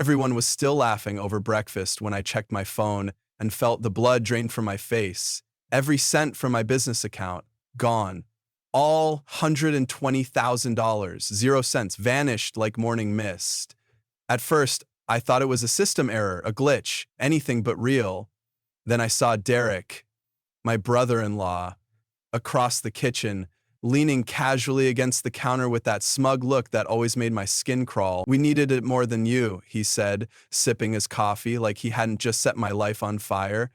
Everyone was still laughing over breakfast when I checked my phone and felt the blood drain from my face. Every cent from my business account, gone. All $120,000, 0 cents, vanished like morning mist. At first, I thought it was a system error, a glitch, anything but real. Then I saw Derek, my brother-in-law, across the kitchen, leaning casually against the counter with that smug look that always made my skin crawl. "We needed it more than you," he said, sipping his coffee like he hadn't just set my life on fire.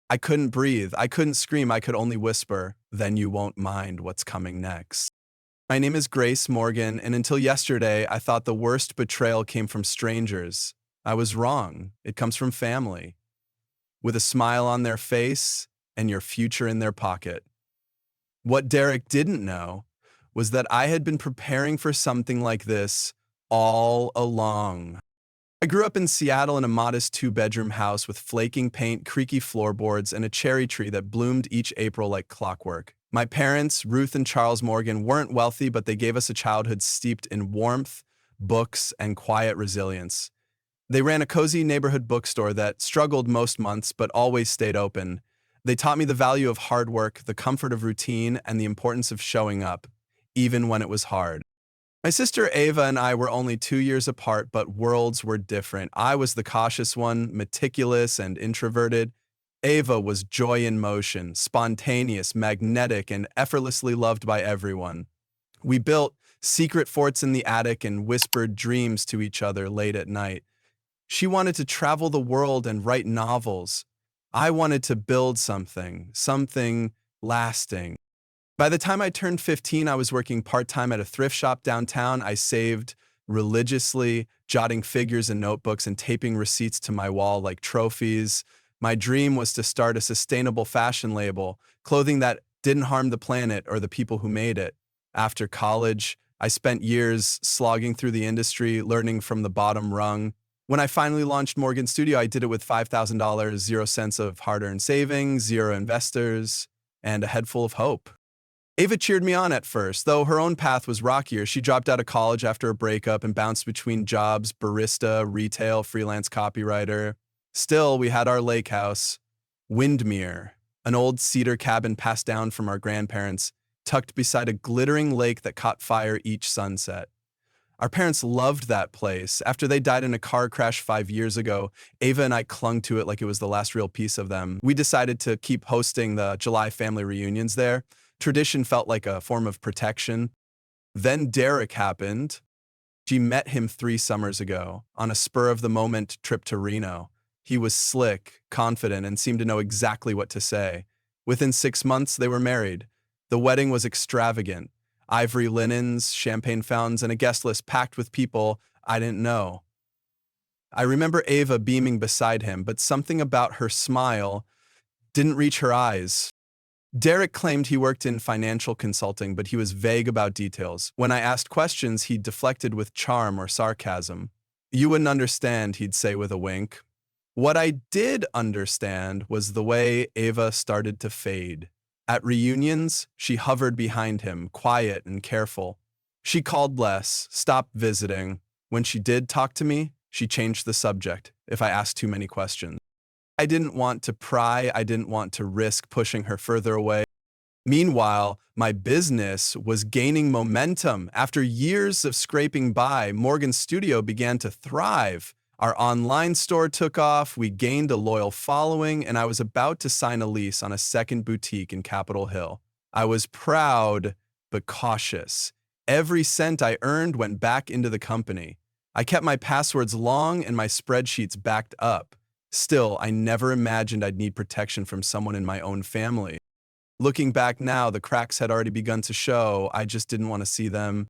I couldn't breathe. I couldn't scream. I could only whisper, "Then you won't mind what's coming next." My name is Grace Morgan, and until yesterday, I thought the worst betrayal came from strangers. I was wrong. It comes from family, with a smile on their face and your future in their pocket. What Derek didn't know was that I had been preparing for something like this all along. I grew up in Seattle in a modest 2-bedroom house with flaking paint, creaky floorboards, and a cherry tree that bloomed each April like clockwork. My parents, Ruth and Charles Morgan, weren't wealthy, but they gave us a childhood steeped in warmth, books, and quiet resilience. They ran a cozy neighborhood bookstore that struggled most months but always stayed open. They taught me the value of hard work, the comfort of routine, and the importance of showing up, even when it was hard. My sister Ava and I were only 2 years apart, but worlds were different. I was the cautious one, meticulous and introverted. Ava was joy in motion, spontaneous, magnetic, and effortlessly loved by everyone. We built secret forts in the attic and whispered dreams to each other late at night. She wanted to travel the world and write novels. I wanted to build something lasting. By the time I turned 15, I was working part-time at a thrift shop downtown. I saved religiously, jotting figures in notebooks and taping receipts to my wall like trophies. My dream was to start a sustainable fashion label, clothing that didn't harm the planet or the people who made it. After college, I spent years slogging through the industry, learning from the bottom rung. When I finally launched Morgan Studio, I did it with $5,000, 0 cents of hard-earned savings, 0 investors, and a head full of hope. Ava cheered me on at first, though her own path was rockier. She dropped out of college after a breakup and bounced between jobs, barista, retail, freelance copywriter. Still, we had our lake house, Windmere, an old cedar cabin passed down from our grandparents, tucked beside a glittering lake that caught fire each sunset. Our parents loved that place. After they died in a car crash 5 years ago, Ava and I clung to it like it was the last real piece of them. We decided to keep hosting the July family reunions there. Tradition felt like a form of protection. Then Derek happened. She met him 3 summers ago on a spur-of-the-moment trip to Reno. He was slick, confident, and seemed to know exactly what to say. Within 6 months, they were married. The wedding was extravagant. Ivory linens, champagne fountains, and a guest list packed with people I didn't know. I remember Ava beaming beside him, but something about her smile didn't reach her eyes. Derek claimed he worked in financial consulting, but he was vague about details. When I asked questions, he deflected with charm or sarcasm. "You wouldn't understand," he'd say with a wink. What I did understand was the way Ava started to fade. At reunions, she hovered behind him, quiet and careful. She called less, stopped visiting. When she did talk to me, she changed the subject if I asked too many questions. I didn't want to pry. I didn't want to risk pushing her further away. Meanwhile, my business was gaining momentum. After years of scraping by, Morgan Studio began to thrive. Our online store took off, we gained a loyal following, and I was about to sign a lease on a second boutique in Capitol Hill. I was proud, but cautious. Every cent I earned went back into the company. I kept my passwords long and my spreadsheets backed up. Still, I never imagined I'd need protection from someone in my own family. Looking back now, the cracks had already begun to show. I just didn't want to see them.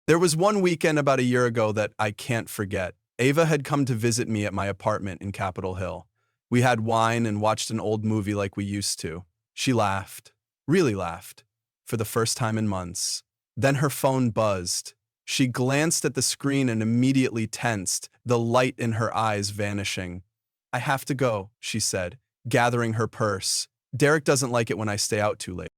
There was one weekend about a year ago that I can't forget. Ava had come to visit me at my apartment in Capitol Hill. We had wine and watched an old movie like we used to. She laughed, really laughed, for the first time in months. Then her phone buzzed. She glanced at the screen and immediately tensed, the light in her eyes vanishing. "I have to go," she said, gathering her purse. "Derek doesn't like it when I stay out too late."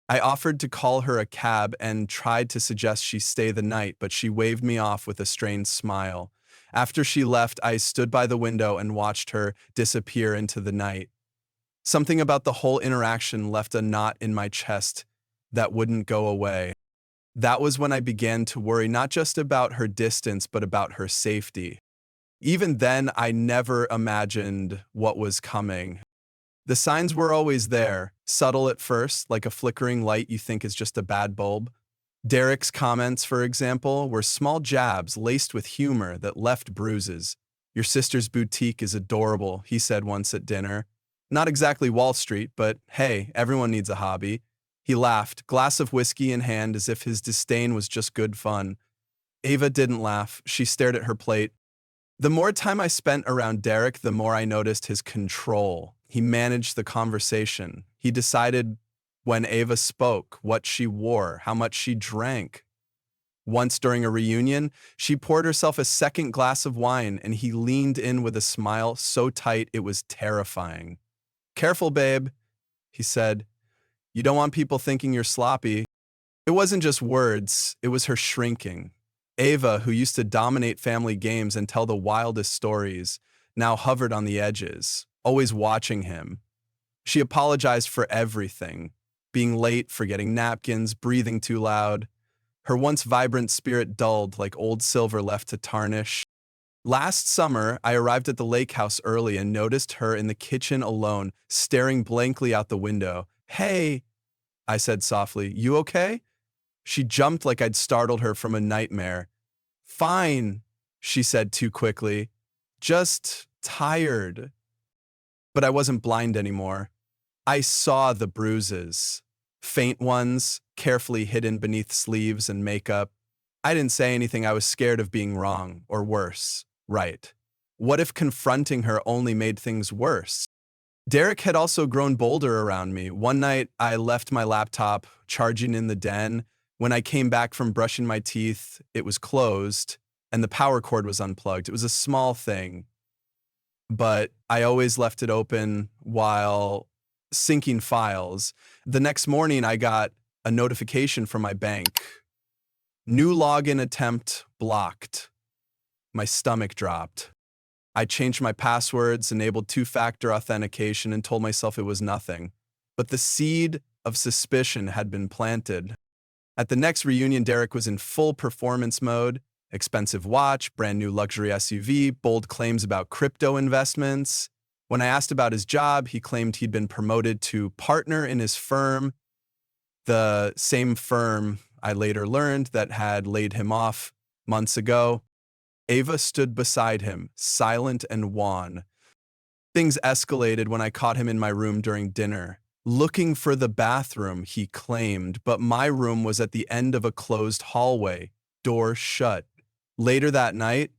I offered to call her a cab and tried to suggest she stay the night, but she waved me off with a strained smile. After she left, I stood by the window and watched her disappear into the night. Something about the whole interaction left a knot in my chest that wouldn't go away. That was when I began to worry not just about her distance, but about her safety. Even then, I never imagined what was coming. The signs were always there, subtle at first, like a flickering light you think is just a bad bulb. Derek's comments, for example, were small jabs laced with humor that left bruises. "Your sister's boutique is adorable," he said once at dinner. Not exactly Wall Street, but hey, everyone needs a hobby. He laughed, glass of whiskey in hand, as if his disdain was just good fun. Ava didn't laugh. She stared at her plate. The more time I spent around Derek, the more I noticed his control. He managed the conversation. He decided when Ava spoke, what she wore, how much she drank. Once during a reunion, she poured herself a second glass of wine and he leaned in with a smile so tight it was terrifying. "Careful, babe," he said. "You don't want people thinking you're sloppy." It wasn't just words, it was her shrinking. Ava, who used to dominate family games and tell the wildest stories, now hovered on the edges, always watching him. She apologized for everything, being late, forgetting napkins, breathing too loud. Her once vibrant spirit dulled like old silver left to tarnish. Last summer, I arrived at the lake house early and noticed her in the kitchen alone, staring blankly out the window. "Hey," I said softly, "you okay?" She jumped like I'd startled her from a nightmare. "Fine," she said too quickly. "Just tired." But I wasn't blind anymore. I saw the bruises. Faint ones, carefully hidden beneath sleeves and makeup. I didn't say anything. I was scared of being wrong, or worse, right. What if confronting her only made things worse? Derek had also grown bolder around me. One night, I left my laptop charging in the den. When I came back from brushing my teeth, it was closed, and the power cord was unplugged. It was a small thing, but I always left it open while syncing files. The next morning, I got a notification from my bank. "New login attempt blocked." My stomach dropped. I changed my passwords, enabled two-factor authentication, and told myself it was nothing. But the seed of suspicion had been planted. At the next reunion, Derek was in full performance mode. Expensive watch, brand new luxury SUV, bold claims about crypto investments. When I asked about his job, he claimed he'd been promoted to partner in his firm, the same firm I later learned that had laid him off months ago. Ava stood beside him, silent and wan. Things escalated when I caught him in my room during dinner. Looking for the bathroom, he claimed, but my room was at the end of a closed hallway, door shut. Later that night,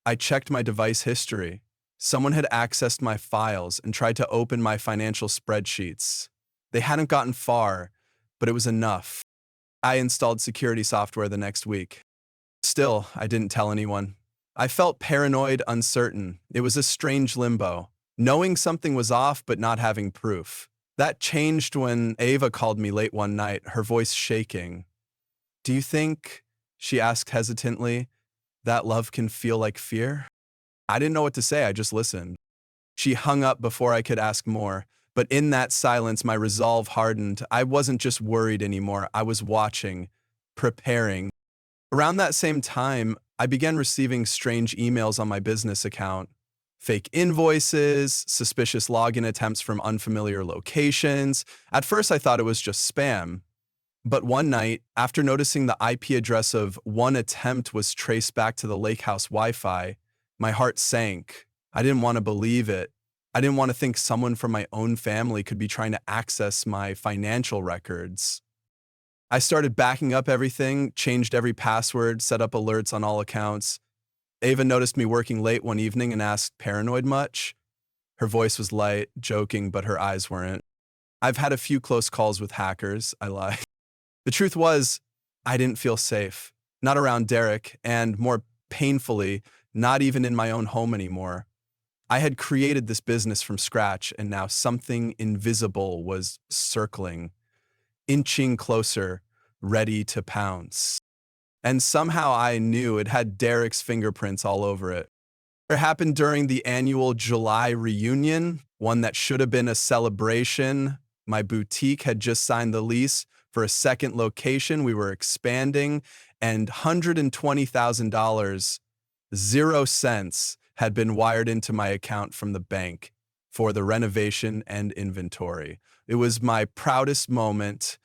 I checked my device history. Someone had accessed my files and tried to open my financial spreadsheets. They hadn't gotten far, but it was enough. I installed security software the next week. Still, I didn't tell anyone. I felt paranoid, uncertain. It was a strange limbo, knowing something was off but not having proof. That changed when Ava called me late one night, her voice shaking. "Do you think," she asked hesitantly, "that love can feel like fear?" I didn't know what to say, I just listened. She hung up before I could ask more, but in that silence my resolve hardened. I wasn't just worried anymore, I was watching, preparing. Around that same time, I began receiving strange emails on my business account. Fake invoices, suspicious login attempts from unfamiliar locations. At first I thought it was just spam. But one night, after noticing the IP address of one attempt was traced back to the lake house Wi-Fi, my heart sank. I didn't want to believe it. I didn't want to think someone from my own family could be trying to access my financial records. I started backing up everything, changed every password, set up alerts on all accounts. Ava noticed me working late one evening and asked, "Paranoid much?" Her voice was light, joking, but her eyes weren't. "I've had a few close calls with hackers," I lied. The truth was, I didn't feel safe. Not around Derek, and more painfully, not even in my own home anymore. I had created this business from scratch, and now something invisible was circling, inching closer, ready to pounce. And somehow I knew it had Derek's fingerprints all over it. It happened during the annual July reunion, one that should have been a celebration. My boutique had just signed the lease for a second location. We were expanding, and $120,000, 0 cents, had been wired into my account from the bank for the renovation and inventory. It was my proudest moment,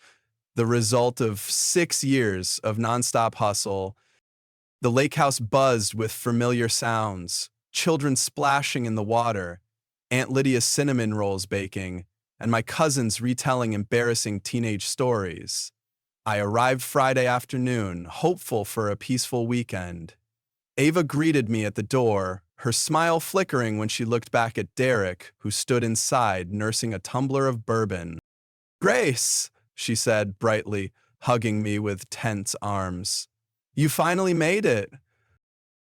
the result of 6 years of nonstop hustle. The lake house buzzed with familiar sounds, children splashing in the water, Aunt Lydia's cinnamon rolls baking, and my cousins retelling embarrassing teenage stories. I arrived Friday afternoon, hopeful for a peaceful weekend. Ava greeted me at the door, her smile flickering when she looked back at Derek, who stood inside nursing a tumbler of bourbon. "Grace," she said brightly, hugging me with tense arms. "You finally made it."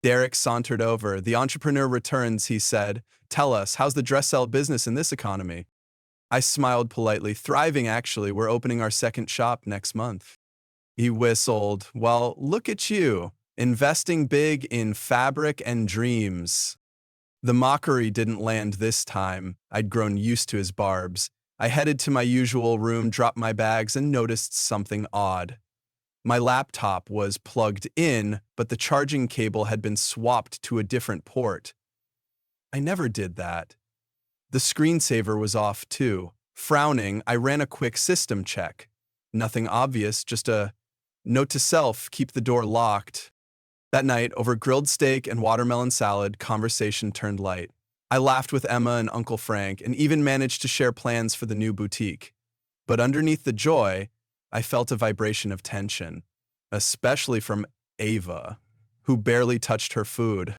Derek sauntered over. "The entrepreneur returns," he said. "Tell us, how's the dress sell business in this economy?" I smiled politely. "Thriving, actually. We're opening our second shop next month." He whistled. "Well, look at you, investing big in fabric and dreams." The mockery didn't land this time. I'd grown used to his barbs. I headed to my usual room, dropped my bags, and noticed something odd. My laptop was plugged in, but the charging cable had been swapped to a different port. I never did that. The screensaver was off too. Frowning, I ran a quick system check. Nothing obvious, just a note to self, keep the door locked. That night, over grilled steak and watermelon salad, conversation turned light. I laughed with Emma and Uncle Frank and even managed to share plans for the new boutique. But underneath the joy, I felt a vibration of tension, especially from Ava, who barely touched her food.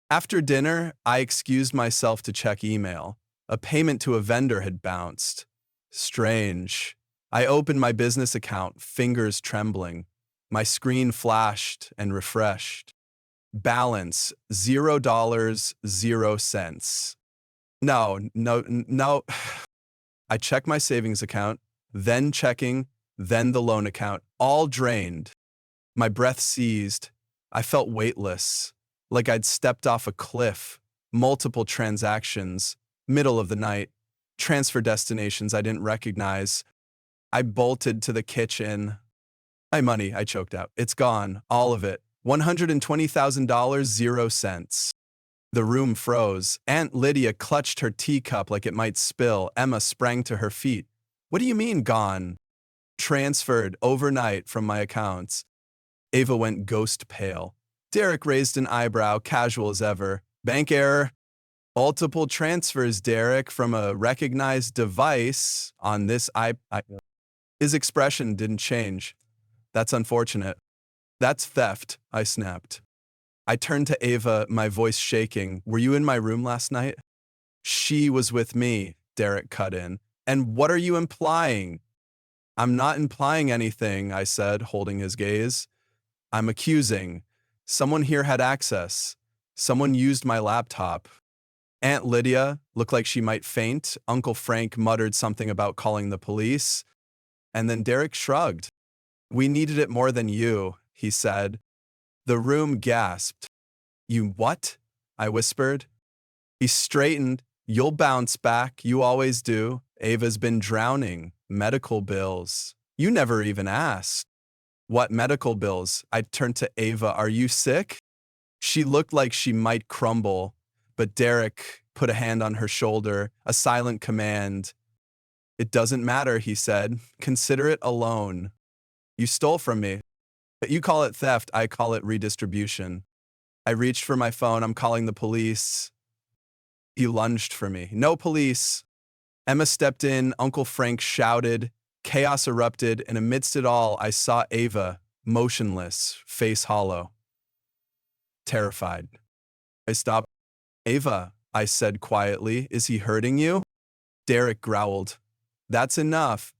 After dinner, I excused myself to check email. A payment to a vendor had bounced. Strange. I opened my business account, fingers trembling. My screen flashed and refreshed. Balance, $0, 0 cents. No. I checked my savings account, then checking, then the loan account, all drained. My breath seized. I felt weightless, like I'd stepped off a cliff. Multiple transactions, middle of the night, transfer destinations I didn't recognize. I bolted to the kitchen. "My money," I choked out. "It's gone, all of it. $120,000, 0 cents. The room froze. Aunt Lydia clutched her teacup like it might spill. Emma sprang to her feet. "What do you mean, gone?" "Transferred overnight from my accounts." Ava went ghost pale. Derek raised an eyebrow, casual as ever. "Bank error." "Multiple transfers, Derek, from a recognized device on this His expression didn't change. "That's unfortunate." "That's theft," I snapped. I turned to Ava, my voice shaking. "Were you in my room last night?" "She was with me," Derek cut in. "And what are you implying?" "I'm not implying anything," I said, holding his gaze. "I'm accusing. Someone here had access. Someone used my laptop." Aunt Lydia looked like she might faint. Uncle Frank muttered something about calling the police. And then Derek shrugged. "We needed it more than you," he said. The room gasped. "You what?" I whispered. He straightened. "You'll bounce back. You always do. Ava's been drowning. Medical bills. You never even asked." "What medical bills?" I turned to Ava. "Are you sick?" She looked like she might crumble, but Derek put a hand on her shoulder, a silent command. "It doesn't matter," he said. "Consider it a loan. You stole from me. You call it theft, I call it redistribution." I reached for my phone. "I'm calling the police." He lunged for me. "No police." Emma stepped in. Uncle Frank shouted. Chaos erupted, and amidst it all, I saw Ava, motionless, face hollow, terrified. I stopped. "Ava," I said quietly, "is he hurting you?" Derek growled. "That's enough."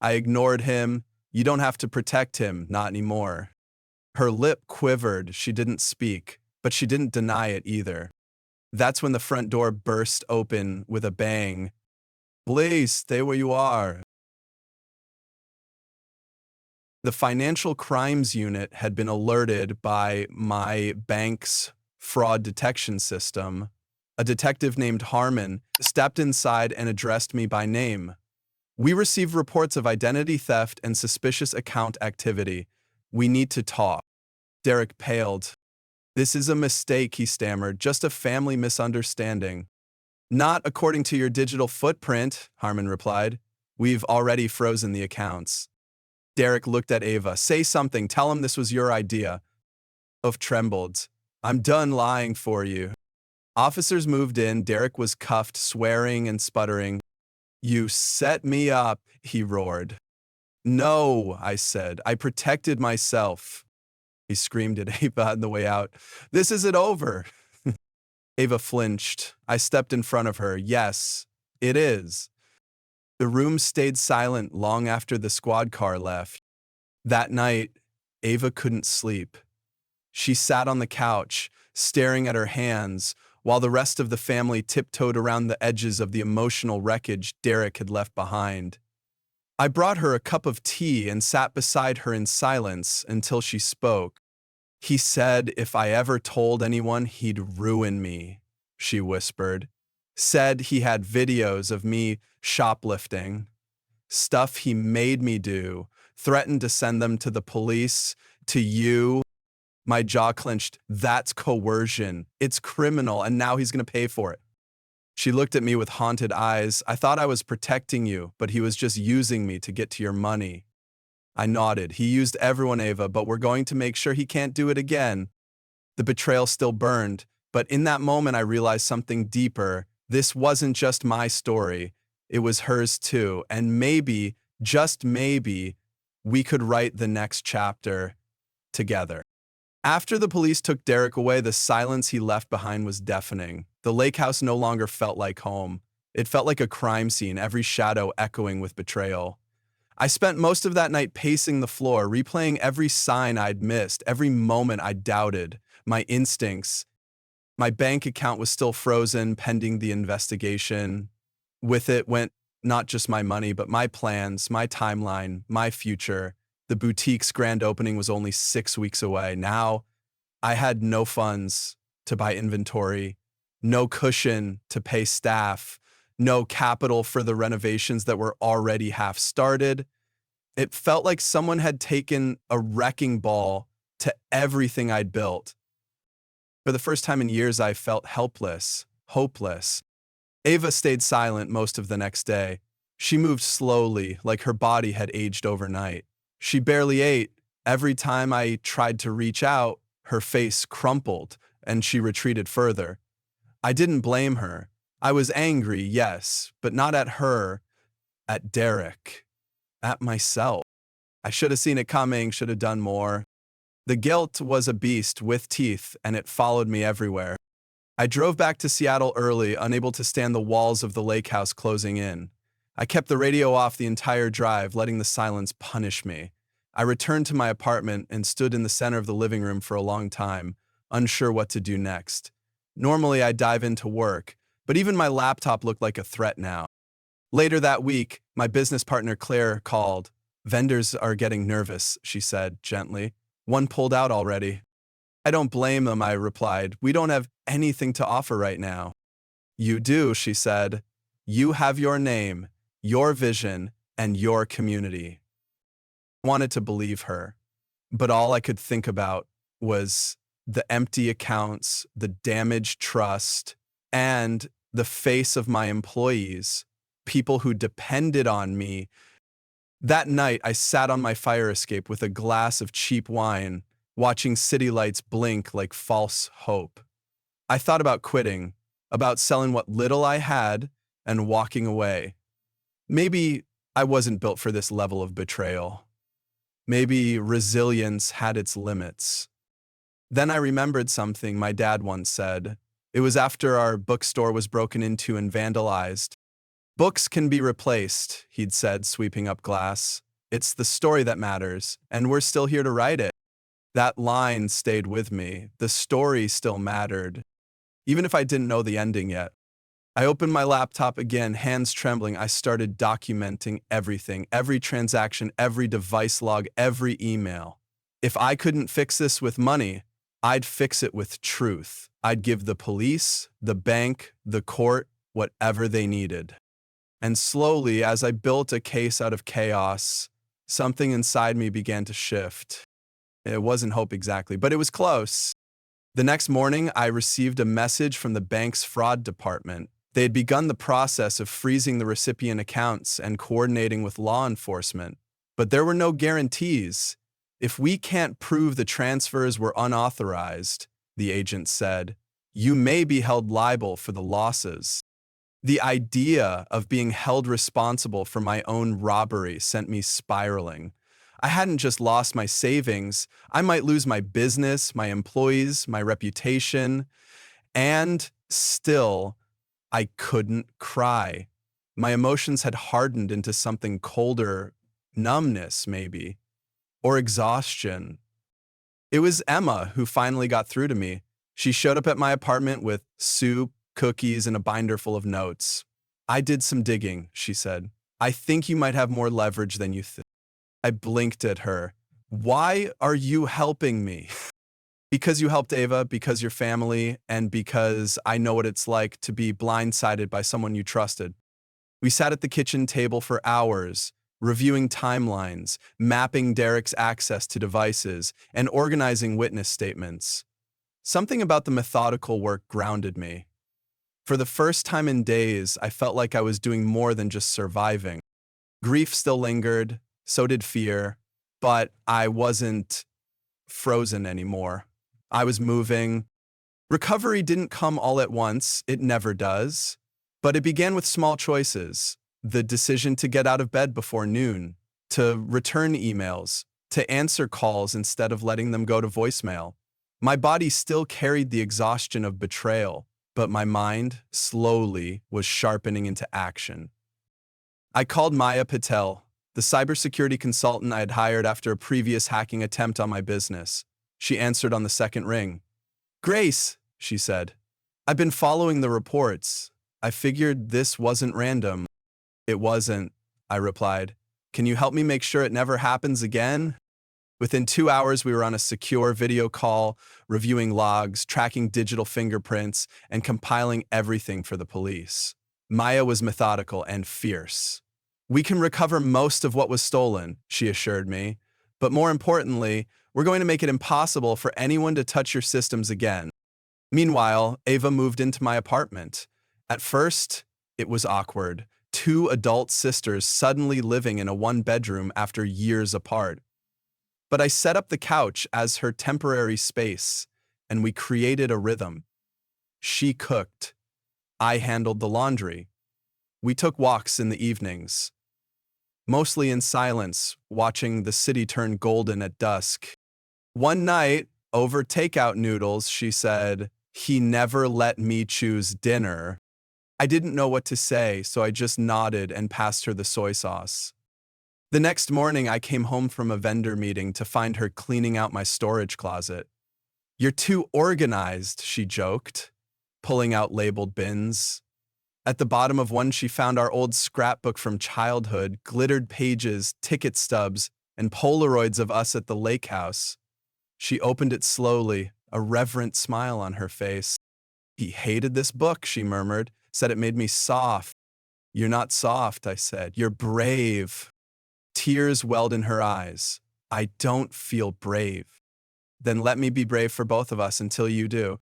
I ignored him. "You don't have to protect him, not anymore." Her lip quivered. She didn't speak, but she didn't deny it either. That's when the front door burst open with a bang. "Please, stay where you are." The Financial Crimes Unit had been alerted by my bank's fraud detection system. A detective named Harmon stepped inside and addressed me by name. We received reports of identity theft and suspicious account activity. We need to talk. Derek paled. This is a mistake, he stammered, just a family misunderstanding. Not according to your digital footprint, Harmon replied. We've already frozen the accounts. Derek looked at Ava. Say something, tell him this was your idea. Ava trembled. I'm done lying for you. Officers moved in. Derek was cuffed, swearing and sputtering. You set me up, he roared. No, I said. I protected myself. He screamed at Ava on the way out. This isn't over. Ava flinched. I stepped in front of her. Yes, it is. The room stayed silent long after the squad car left. That night, Ava couldn't sleep. She sat on the couch, staring at her hands, while the rest of the family tiptoed around the edges of the emotional wreckage Derek had left behind. I brought her a cup of tea and sat beside her in silence until she spoke. He said if I ever told anyone, he'd ruin me, she whispered. Said he had videos of me shoplifting. Stuff he made me do. Threatened to send them to the police, to you. My jaw clenched. That's coercion. It's criminal, and now he's going to pay for it. She looked at me with haunted eyes. I thought I was protecting you, but he was just using me to get to your money. I nodded. He used everyone, Ava, but we're going to make sure he can't do it again. The betrayal still burned, but in that moment I realized something deeper. This wasn't just my story. It was hers too, and maybe, just maybe, we could write the next chapter together. After the police took Derek away, the silence he left behind was deafening. The lake house no longer felt like home. It felt like a crime scene, every shadow echoing with betrayal. I spent most of that night pacing the floor, replaying every sign I'd missed, every moment I doubted, my instincts. My bank account was still frozen, pending the investigation. With it went not just my money, but my plans, my timeline, my future. The boutique's grand opening was only 6 weeks away. Now, I had no funds to buy inventory, no cushion to pay staff, no capital for the renovations that were already half started. It felt like someone had taken a wrecking ball to everything I'd built. For the first time in years, I felt helpless, hopeless. Ava stayed silent most of the next day. She moved slowly, like her body had aged overnight. She barely ate. Every time I tried to reach out, her face crumpled, and she retreated further. I didn't blame her. I was angry, yes, but not at her, at Derek, at myself. I should have seen it coming, should have done more. The guilt was a beast with teeth, and it followed me everywhere. I drove back to Seattle early, unable to stand the walls of the lake house closing in. I kept the radio off the entire drive, letting the silence punish me. I returned to my apartment and stood in the center of the living room for a long time, unsure what to do next. Normally, I'd dive into work, but even my laptop looked like a threat now. Later that week, my business partner Claire called. Vendors are getting nervous, she said gently. One pulled out already. I don't blame them, I replied. We don't have anything to offer right now. You do, she said. You have your name, your vision, and your community. I wanted to believe her, but all I could think about was the empty accounts, the damaged trust, and the face of my employees, people who depended on me. That night, I sat on my fire escape with a glass of cheap wine, watching city lights blink like false hope. I thought about quitting, about selling what little I had and walking away. Maybe I wasn't built for this level of betrayal. Maybe resilience had its limits. Then I remembered something my dad once said. It was after our bookstore was broken into and vandalized. Books can be replaced, he'd said, sweeping up glass. It's the story that matters, and we're still here to write it. That line stayed with me. The story still mattered, even if I didn't know the ending yet. I opened my laptop again, hands trembling. I started documenting everything, every transaction, every device log, every email. If I couldn't fix this with money, I'd fix it with truth. I'd give the police, the bank, the court, whatever they needed. And slowly, as I built a case out of chaos, something inside me began to shift. It wasn't hope exactly, but it was close. The next morning, I received a message from the bank's fraud department. They had begun the process of freezing the recipient accounts and coordinating with law enforcement. But there were no guarantees. If we can't prove the transfers were unauthorized, the agent said, you may be held liable for the losses. The idea of being held responsible for my own robbery sent me spiraling. I hadn't just lost my savings, I might lose my business, my employees, my reputation, and still, I couldn't cry. My emotions had hardened into something colder, numbness maybe, or exhaustion. It was Emma who finally got through to me. She showed up at my apartment with soup, cookies, and a binder full of notes. I did some digging, she said. I think you might have more leverage than you think. I blinked at her. Why are you helping me? Because you helped Ava, because your family, and because I know what it's like to be blindsided by someone you trusted. We sat at the kitchen table for hours, reviewing timelines, mapping Derek's access to devices, and organizing witness statements. Something about the methodical work grounded me. For the first time in days, I felt like I was doing more than just surviving. Grief still lingered, so did fear, but I wasn't frozen anymore. I was moving. Recovery didn't come all at once, it never does, but it began with small choices. The decision to get out of bed before noon, to return emails, to answer calls instead of letting them go to voicemail. My body still carried the exhaustion of betrayal, but my mind, slowly, was sharpening into action. I called Maya Patel, the cybersecurity consultant I had hired after a previous hacking attempt on my business. She answered on the second ring. Grace, she said, I've been following the reports. I figured this wasn't random. It wasn't, I replied. Can you help me make sure it never happens again? Within 2 hours, we were on a secure video call, reviewing logs, tracking digital fingerprints, and compiling everything for the police. Maya was methodical and fierce. We can recover most of what was stolen, she assured me, but more importantly, we're going to make it impossible for anyone to touch your systems again. Meanwhile, Ava moved into my apartment. At first, it was awkward. 2 adult sisters suddenly living in a one-bedroom after years apart. But I set up the couch as her temporary space, and we created a rhythm. She cooked. I handled the laundry. We took walks in the evenings, mostly in silence, watching the city turn golden at dusk. One night, over takeout noodles, she said, "He never let me choose dinner." I didn't know what to say, so I just nodded and passed her the soy sauce. The next morning, I came home from a vendor meeting to find her cleaning out my storage closet. "You're too organized," she joked, pulling out labeled bins. At the bottom of one, she found our old scrapbook from childhood, glittered pages, ticket stubs, and Polaroids of us at the lake house. She opened it slowly, a reverent smile on her face. "He hated this book," she murmured, said it made me soft. "You're not soft," I said. "You're brave." Tears welled in her eyes. "I don't feel brave." "Then let me be brave for both of us until you do."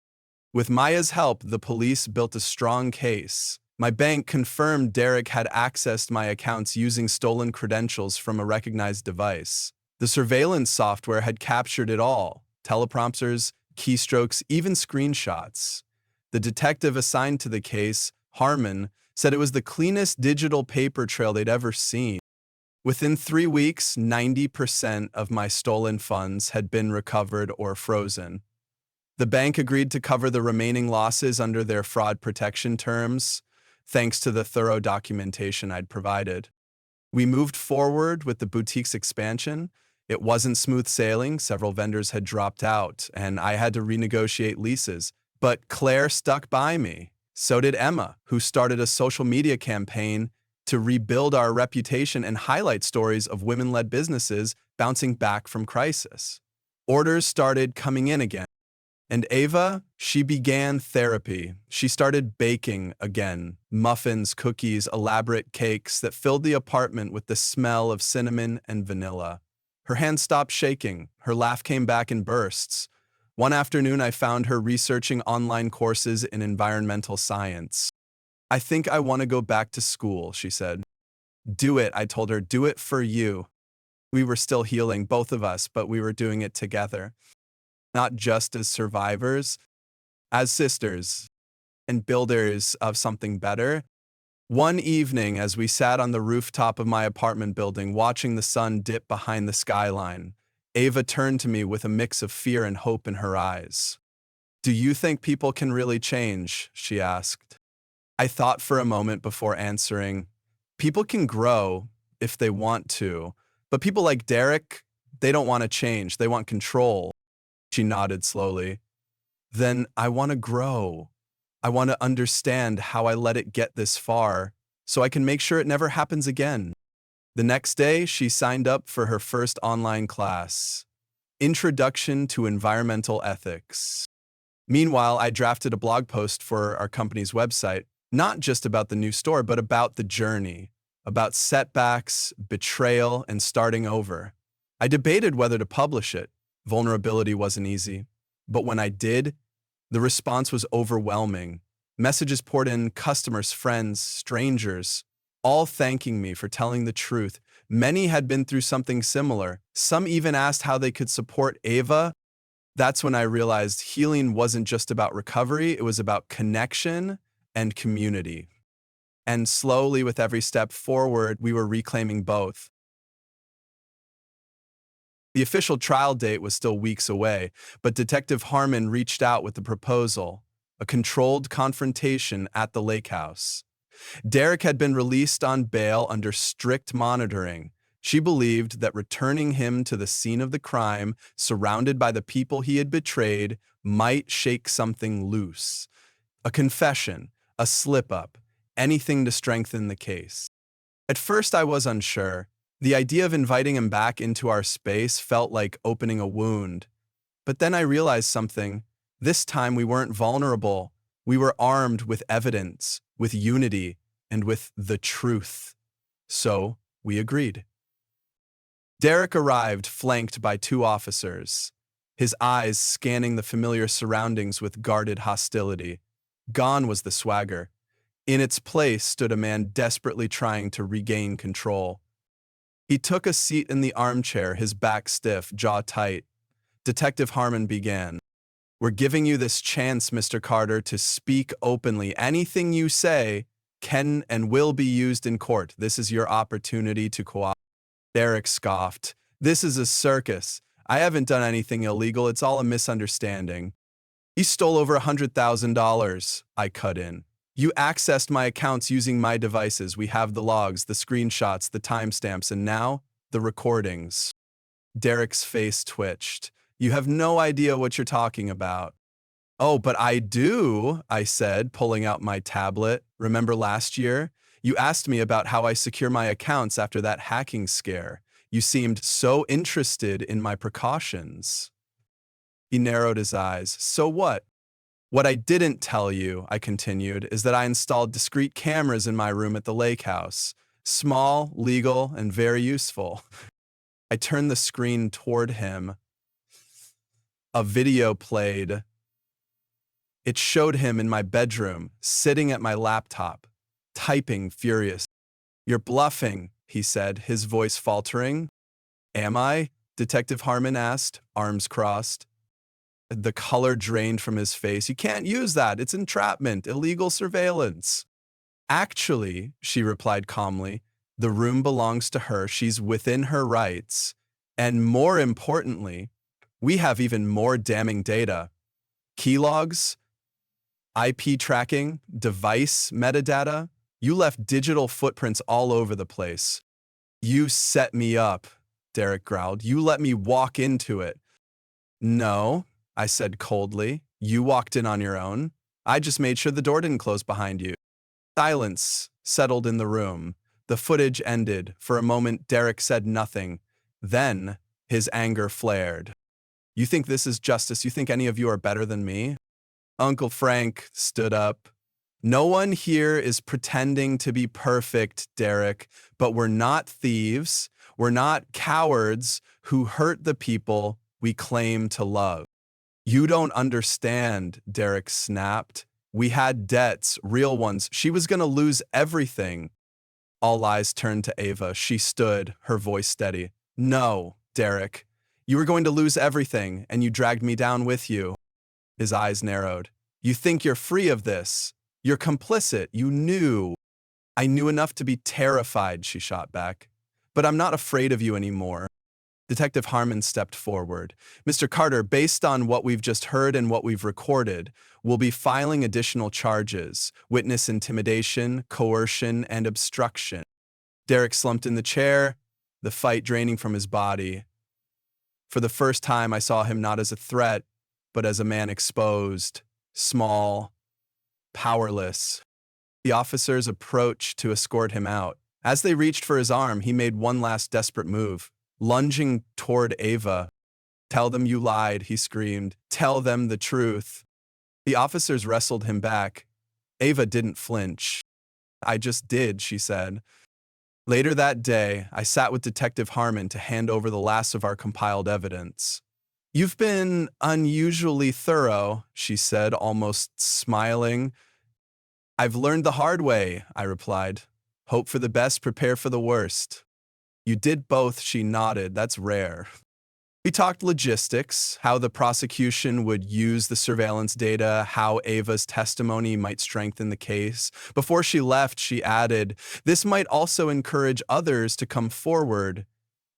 With Maya's help, the police built a strong case. My bank confirmed Derek had accessed my accounts using stolen credentials from a recognized device. The surveillance software had captured it all: teleprompters, keystrokes, even screenshots. The detective assigned to the case, Harmon, said it was the cleanest digital paper trail they'd ever seen. Within 3 weeks, 90% of my stolen funds had been recovered or frozen. The bank agreed to cover the remaining losses under their fraud protection terms, thanks to the thorough documentation I'd provided. We moved forward with the boutique's expansion. It wasn't smooth sailing, several vendors had dropped out, and I had to renegotiate leases. But Claire stuck by me. So did Emma, who started a social media campaign to rebuild our reputation and highlight stories of women-led businesses bouncing back from crisis. Orders started coming in again, And Ava, she began therapy. She started baking again, muffins, cookies, elaborate cakes that filled the apartment with the smell of cinnamon and vanilla. Her hands stopped shaking. Her laugh came back in bursts. One afternoon, I found her researching online courses in environmental science. I think I want to go back to school, she said. Do it, I told her. Do it for you. We were still healing, both of us, but we were doing it together. Not just as survivors, as sisters and builders of something better. One evening, as we sat on the rooftop of my apartment building watching the sun dip behind the skyline, Ava turned to me with a mix of fear and hope in her eyes. "Do you think people can really change?" she asked. I thought for a moment before answering. People can grow if they want to, but people like Derek, they don't want to change, they want control. She nodded slowly. Then I want to grow. I want to understand how I let it get this far, so I can make sure it never happens again. The next day, she signed up for her first online class, Introduction to Environmental Ethics. Meanwhile, I drafted a blog post for our company's website, not just about the new store, but about the journey, about setbacks, betrayal, and starting over. I debated whether to publish it. Vulnerability wasn't easy. But when I did, the response was overwhelming. Messages poured in, customers, friends, strangers, all thanking me for telling the truth. Many had been through something similar. Some even asked how they could support Ava. That's when I realized healing wasn't just about recovery, it was about connection and community. And slowly, with every step forward, we were reclaiming both. The official trial date was still weeks away, but Detective Harmon reached out with a proposal, a controlled confrontation at the lake house. Derek had been released on bail under strict monitoring. She believed that returning him to the scene of the crime, surrounded by the people he had betrayed, might shake something loose. A confession, a slip-up, anything to strengthen the case. At first, I was unsure. The idea of inviting him back into our space felt like opening a wound. But then I realized something. This time we weren't vulnerable. We were armed with evidence, with unity, and with the truth. So we agreed. Derek arrived flanked by 2 officers, his eyes scanning the familiar surroundings with guarded hostility. Gone was the swagger. In its place stood a man desperately trying to regain control. He took a seat in the armchair, his back stiff, jaw tight. Detective Harmon began. "We're giving you this chance, Mr. Carter, to speak openly. Anything you say can and will be used in court. This is your opportunity to cooperate." Derek scoffed. "This is a circus. I haven't done anything illegal. It's all a misunderstanding." "He stole over $100,000, I cut in. "You accessed my accounts using my devices. We have the logs, the screenshots, the timestamps, and now, the recordings." Derek's face twitched. "You have no idea what you're talking about." "Oh, but I do," I said, pulling out my tablet. "Remember last year? You asked me about how I secure my accounts after that hacking scare. You seemed so interested in my precautions." He narrowed his eyes. "So what?" "What I didn't tell you," I continued, "is that I installed discrete cameras in my room at the lake house. Small, legal, and very useful." I turned the screen toward him. A video played. It showed him in my bedroom, sitting at my laptop, typing furious. "You're bluffing," he said, his voice faltering. "Am I?" Detective Harmon asked, arms crossed. The color drained from his face. "You can't use that. It's entrapment, illegal surveillance." "Actually," she replied calmly, "the room belongs to her. She's within her rights. And more importantly, we have even more damning data. Key logs, IP tracking, device metadata. You left digital footprints all over the place." "You set me up," Derek growled. "You let me walk into it." "No," I said coldly. "You walked in on your own. I just made sure the door didn't close behind you." Silence settled in the room. The footage ended. For a moment, Derek said nothing. Then his anger flared. You think this is justice? You think any of you are better than me? Uncle Frank stood up. No one here is pretending to be perfect, Derek, but we're not thieves. We're not cowards who hurt the people we claim to love. You don't understand, Derek snapped. We had debts, real ones. She was going to lose everything. All eyes turned to Ava. She stood, her voice steady. No, Derek. You were going to lose everything, and you dragged me down with you. His eyes narrowed. You think you're free of this. You're complicit. You knew. I knew enough to be terrified, she shot back. But I'm not afraid of you anymore. Detective Harmon stepped forward. Mr. Carter, based on what we've just heard and what we've recorded, we'll be filing additional charges: witness intimidation, coercion, and obstruction. Derek slumped in the chair, the fight draining from his body. For the first time, I saw him not as a threat, but as a man exposed, small, powerless. The officers approached to escort him out. As they reached for his arm, he made one last desperate move, lunging toward Ava. Tell them you lied, he screamed. Tell them the truth. The officers wrestled him back. Ava didn't flinch. I just did, she said. Later that day, I sat with Detective Harmon to hand over the last of our compiled evidence. You've been unusually thorough, she said, almost smiling. I've learned the hard way, I replied. Hope for the best, prepare for the worst. You did both, she nodded. That's rare. We talked logistics, how the prosecution would use the surveillance data, how Ava's testimony might strengthen the case. Before she left, she added, this might also encourage others to come forward.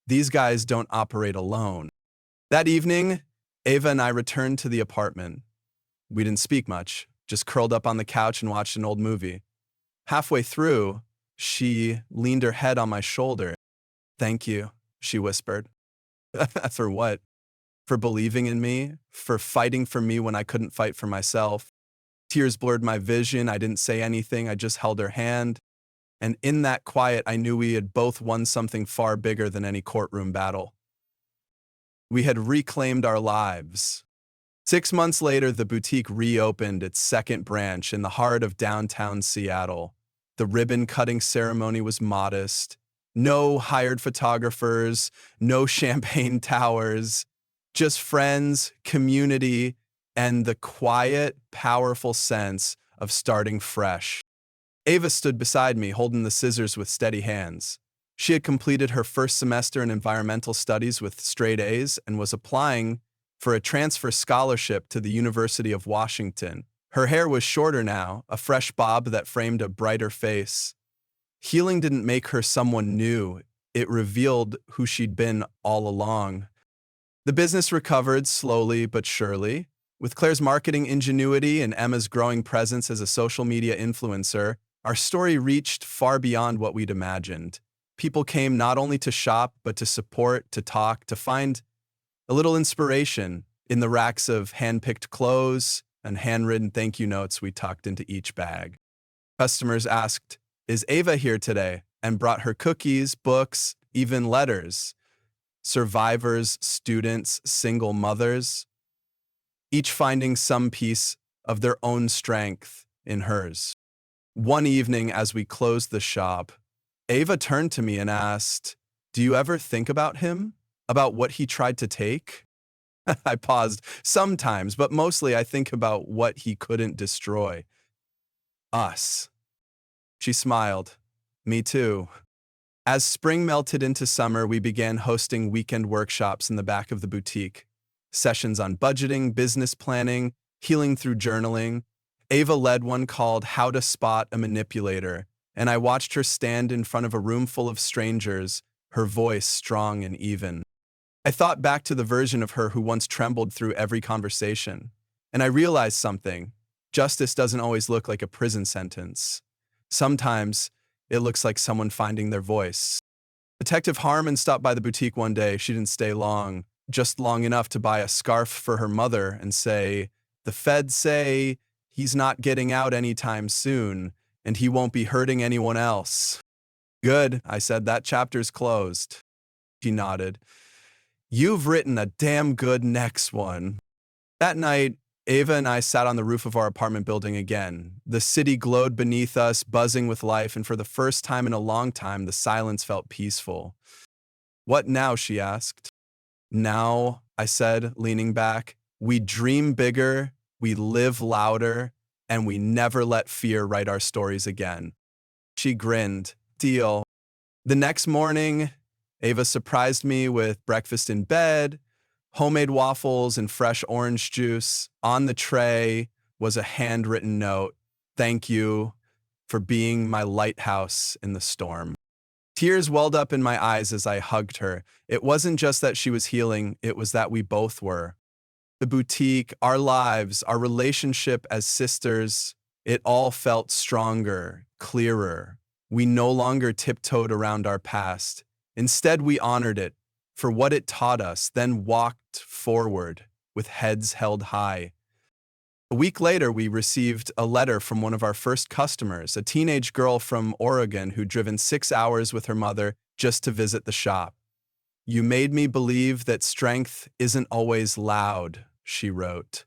These guys don't operate alone. That evening, Ava and I returned to the apartment. We didn't speak much, just curled up on the couch and watched an old movie. Halfway through, she leaned her head on my shoulder. Thank you, she whispered. For what? For believing in me, for fighting for me when I couldn't fight for myself. Tears blurred my vision. I didn't say anything. I just held her hand. And in that quiet, I knew we had both won something far bigger than any courtroom battle. We had reclaimed our lives. 6 months later, the boutique reopened its second branch in the heart of downtown Seattle. The ribbon-cutting ceremony was modest. No hired photographers, no champagne towers, just friends, community, and the quiet, powerful sense of starting fresh. Ava stood beside me, holding the scissors with steady hands. She had completed her first semester in environmental studies with straight A's and was applying for a transfer scholarship to the University of Washington. Her hair was shorter now, a fresh bob that framed a brighter face. Healing didn't make her someone new. It revealed who she'd been all along. The business recovered slowly but surely. With Claire's marketing ingenuity and Emma's growing presence as a social media influencer, our story reached far beyond what we'd imagined. People came not only to shop, but to support, to talk, to find a little inspiration in the racks of hand-picked clothes and handwritten thank you notes we tucked into each bag. Customers asked, "Is Ava here today?" and brought her cookies, books, even letters. Survivors, students, single mothers, each finding some piece of their own strength in hers. One evening, as we closed the shop, Ava turned to me and asked, "Do you ever think about him? About what he tried to take?" I paused. Sometimes, but mostly I think about what he couldn't destroy. Us. She smiled. Me too. As spring melted into summer, we began hosting weekend workshops in the back of the boutique. Sessions on budgeting, business planning, healing through journaling. Ava led one called How to Spot a Manipulator, and I watched her stand in front of a room full of strangers, her voice strong and even. I thought back to the version of her who once trembled through every conversation, and I realized something. Justice doesn't always look like a prison sentence. Sometimes it looks like someone finding their voice. Detective Harmon stopped by the boutique one day. She didn't stay long, just long enough to buy a scarf for her mother and say, "The feds say he's not getting out anytime soon, and he won't be hurting anyone else." "Good," I said, "that chapter's closed." She nodded. You've written a damn good next one. That night, Ava and I sat on the roof of our apartment building again. The city glowed beneath us, buzzing with life, and for the first time in a long time, the silence felt peaceful. What now? She asked. Now, I said, leaning back, we dream bigger, we live louder, and we never let fear write our stories again. She grinned. Deal. The next morning, Ava surprised me with breakfast in bed, homemade waffles and fresh orange juice. On the tray was a handwritten note. Thank you for being my lighthouse in the storm. Tears welled up in my eyes as I hugged her. It wasn't just that she was healing, it was that we both were. The boutique, our lives, our relationship as sisters, it all felt stronger, clearer. We no longer tiptoed around our past. Instead, we honored it for what it taught us, then walked forward with heads held high. A week later, we received a letter from one of our first customers, a teenage girl from Oregon who'd driven 6 hours with her mother just to visit the shop. You made me believe that strength isn't always loud, she wrote.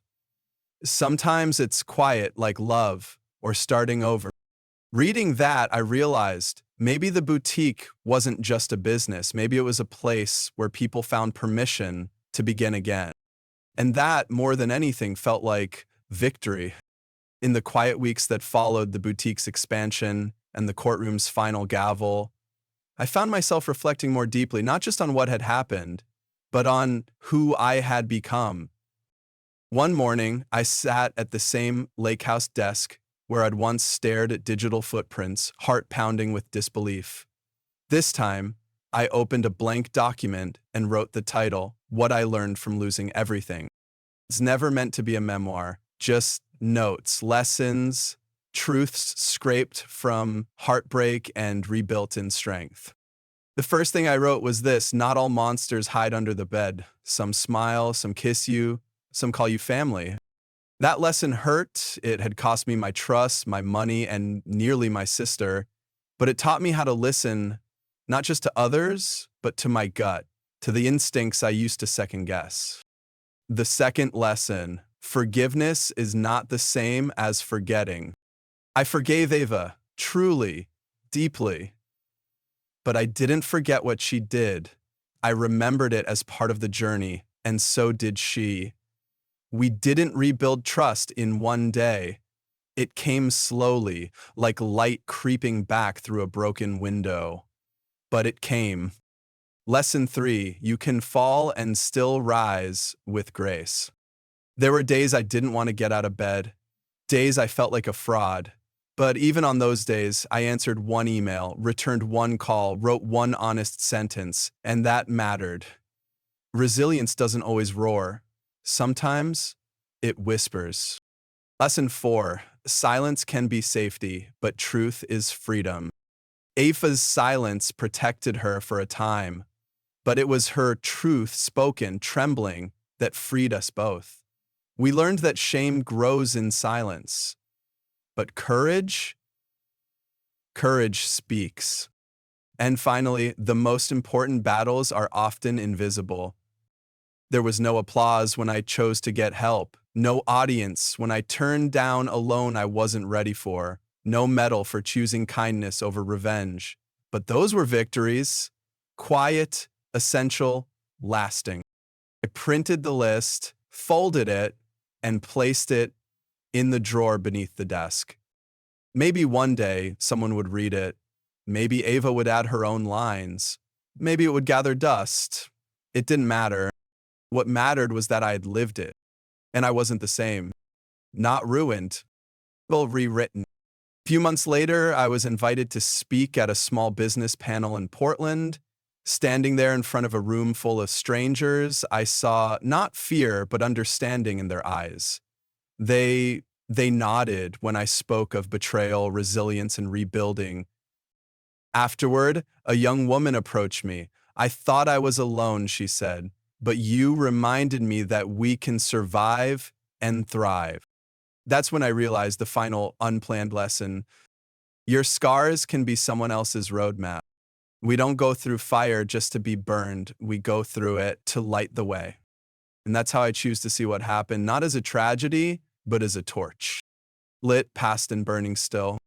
Sometimes it's quiet like love or starting over. Reading that, I realized maybe the boutique wasn't just a business. Maybe it was a place where people found permission to begin again. And that, more than anything, felt like victory. In the quiet weeks that followed the boutique's expansion and the courtroom's final gavel, I found myself reflecting more deeply, not just on what had happened, but on who I had become. One morning, I sat at the same lake house desk where I'd once stared at digital footprints, heart pounding with disbelief. This time, I opened a blank document and wrote the title, What I Learned from Losing Everything. It's never meant to be a memoir, just notes, lessons, truths scraped from heartbreak and rebuilt in strength. The first thing I wrote was this: not all monsters hide under the bed. Some smile, some kiss you, some call you family. That lesson hurt. It had cost me my trust, my money, and nearly my sister. But it taught me how to listen, not just to others, but to my gut, to the instincts I used to second guess. The second lesson: forgiveness is not the same as forgetting. I forgave Ava, truly, deeply. But I didn't forget what she did. I remembered it as part of the journey, and so did she. We didn't rebuild trust in one day. It came slowly, like light creeping back through a broken window. But it came. Lesson 3, you can fall and still rise with grace. There were days I didn't want to get out of bed, days I felt like a fraud. But even on those days, I answered one email, returned one call, wrote one honest sentence, and that mattered. Resilience doesn't always roar. Sometimes it whispers. Lesson 4, silence can be safety, but truth is freedom. Ava's silence protected her for a time, but it was her truth spoken, trembling, that freed us both. We learned that shame grows in silence, but courage speaks. And finally, the most important battles are often invisible. There was no applause when I chose to get help, no audience when I turned down a loan I wasn't ready for, no medal for choosing kindness over revenge. But those were victories, quiet, essential, lasting. I printed the list, folded it, and placed it in the drawer beneath the desk. Maybe one day someone would read it. Maybe Ava would add her own lines. Maybe it would gather dust. It didn't matter. What mattered was that I had lived it, and I wasn't the same. Not ruined, but rewritten. A few months later, I was invited to speak at a small business panel in Portland. Standing there in front of a room full of strangers, I saw not fear, but understanding in their eyes. They nodded when I spoke of betrayal, resilience, and rebuilding. Afterward, a young woman approached me. I thought I was alone, she said, but you reminded me that we can survive and thrive. That's when I realized the final unplanned lesson. Your scars can be someone else's roadmap. We don't go through fire just to be burned. We go through it to light the way. And that's how I choose to see what happened, not as a tragedy, but as a torch. Lit, past, and burning still.